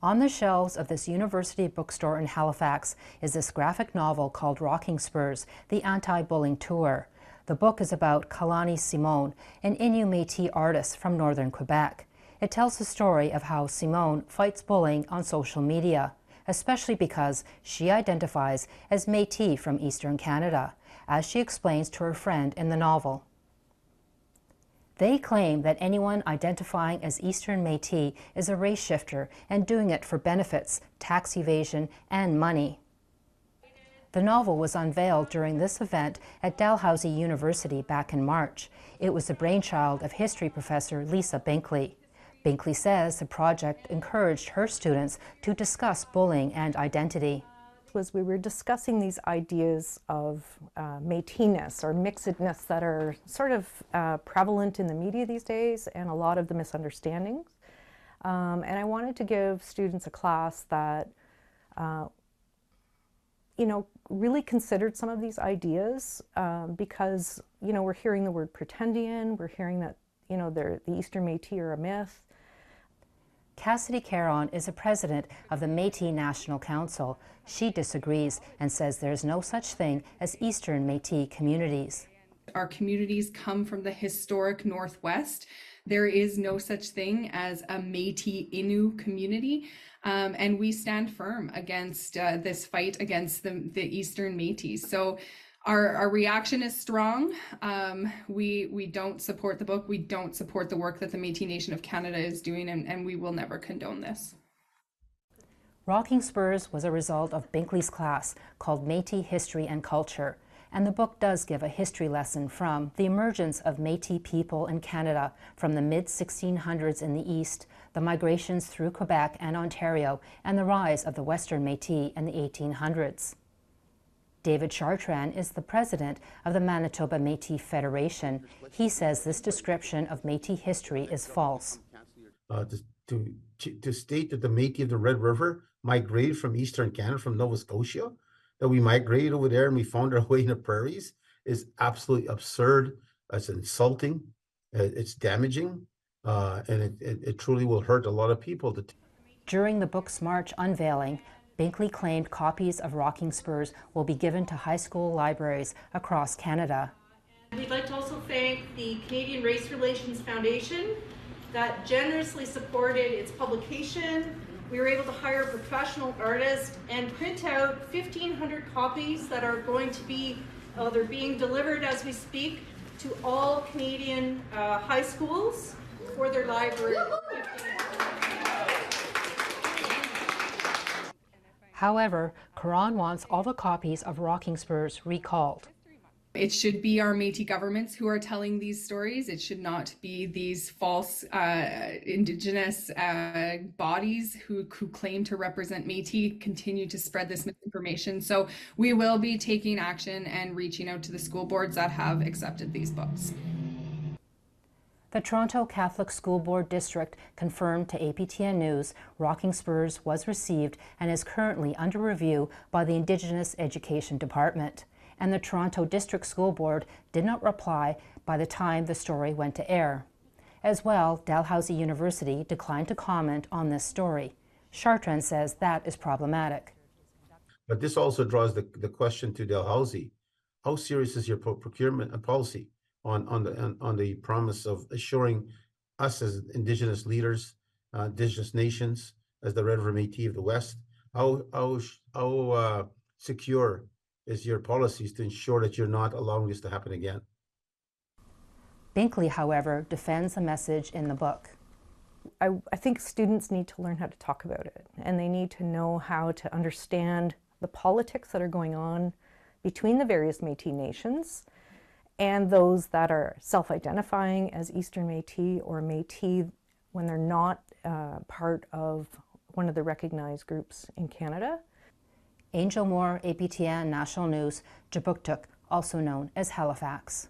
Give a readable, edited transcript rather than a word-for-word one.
On the shelves of this university bookstore in Halifax is this graphic novel called Rocking Spurs, the Anti-Bullying Tour. The book is about Kalani Simone, an Innu Métis artist from northern Quebec. It tells the story of how Simone fights bullying on social media, especially because she identifies as Métis from Eastern Canada, as she explains to her friend in the novel. They claim that anyone identifying as Eastern Métis is a race shifter and doing it for benefits, tax evasion, and money. The novel was unveiled during this event at Dalhousie University back in March. It was the brainchild of history professor Lisa Binkley. Binkley says the project encouraged her students to discuss bullying and identity. We were discussing these ideas of Métis-ness or mixedness that are sort of prevalent in the media these days, and a lot of the misunderstandings. And I wanted to give students a class that really considered some of these ideas because we're hearing the word pretendian, we're hearing that the Eastern Métis are a myth. Cassidy Caron is the president of the Métis National Council. She disagrees and says there's no such thing as Eastern Métis communities. Our communities come from the historic Northwest. There is no such thing as a Métis Innu community, and we stand firm against this fight against the Eastern Métis. So our reaction is strong. We don't support the book. We don't support the work that the Métis Nation of Canada is doing, and we will never condone this. Rocking Spurs was a result of Binkley's class called Métis History and Culture, and the book does give a history lesson from the emergence of Métis people in Canada from the mid-1600s in the East, the migrations through Quebec and Ontario, and the rise of the Western Métis in the 1800s. David Chartrand is the president of the Manitoba Métis Federation. He says this description of Métis history is false. To state that the Métis of the Red River migrated from Eastern Canada, from Nova Scotia, that we migrated over there and we found our way in the prairies is absolutely absurd. It's insulting, it's damaging, and it truly will hurt a lot of people. During the book's March unveiling, Binkley claimed copies of Rocking Spurs will be given to high school libraries across Canada. We'd like to also thank the Canadian Race Relations Foundation that generously supported its publication. We were able to hire a professional artist and print out 1,500 copies that are going to be, they're being delivered as we speak to all Canadian high schools for their library. However, Caron wants all the copies of Rocking Spurs recalled. It should be our Métis governments who are telling these stories. It should not be these false Indigenous bodies who claim to represent Métis continue to spread this misinformation. So we will be taking action and reaching out to the school boards that have accepted these books. The Toronto Catholic School Board District confirmed to APTN News Rocking Spurs was received and is currently under review by the Indigenous Education Department. And the Toronto District School Board did not reply by the time the story went to air. As well, Dalhousie University declined to comment on this story. Chartrand says that is problematic. But this also draws the question to Dalhousie. How serious is your procurement policy on the promise of assuring us as Indigenous leaders, Indigenous nations, as the Red River Métis of the West? How secure is your policies to ensure that you're not allowing this to happen again? Binkley, however, defends the message in the book. I think students need to learn how to talk about it, and they need to know how to understand the politics that are going on between the various Métis nations and those that are self-identifying as Eastern Métis or Métis when they're not part of one of the recognized groups in Canada. Angel Moore, APTN National News, Jabuktuk, also known as Halifax.